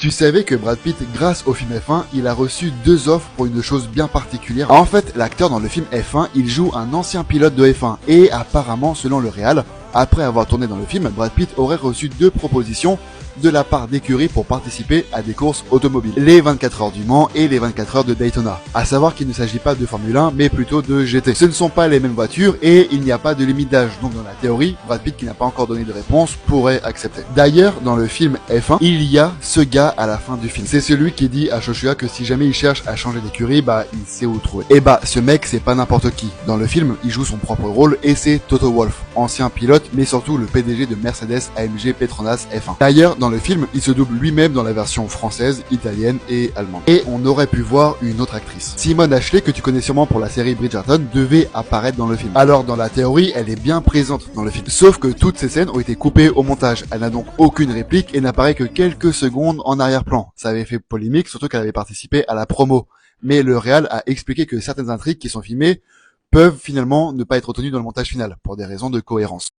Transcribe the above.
Tu savais que Brad Pitt, grâce au film F1, il a reçu 2 offres pour une chose bien particulière. En fait, l'acteur dans le film F1, il joue un ancien pilote de F1 et apparemment, selon le réal, après avoir tourné dans le film, Brad Pitt aurait reçu 2 propositions de la part d'écuries pour participer à des courses automobiles, les 24 heures du Mans et les 24 heures de Daytona. À savoir qu'il ne s'agit pas de Formule 1, mais plutôt de GT. Ce ne sont pas les mêmes voitures et il n'y a pas de limite d'âge, donc dans la théorie, Brad Pitt, qui n'a pas encore donné de réponse, pourrait accepter. D'ailleurs, dans le film F1, il y a ce gars à la fin du film. C'est celui qui dit à Joshua que si jamais il cherche à changer d'écurie, bah il sait où le trouver. Et bah ce mec, c'est pas n'importe qui. Dans le film, il joue son propre rôle et c'est Toto Wolff, ancien pilote, mais surtout le PDG de Mercedes AMG Petronas F1. D'ailleurs, dans le film, il se double lui-même dans la version française, italienne et allemande. Et on aurait pu voir une autre actrice. Simone Ashley, que tu connais sûrement pour la série Bridgerton, devait apparaître dans le film. Alors dans la théorie, elle est bien présente dans le film. Sauf que toutes ces scènes ont été coupées au montage. Elle n'a donc aucune réplique et n'apparaît que quelques secondes en arrière-plan. Ça avait fait polémique, surtout qu'elle avait participé à la promo. Mais le réal a expliqué que certaines intrigues qui sont filmées peuvent finalement ne pas être retenues dans le montage final, pour des raisons de cohérence.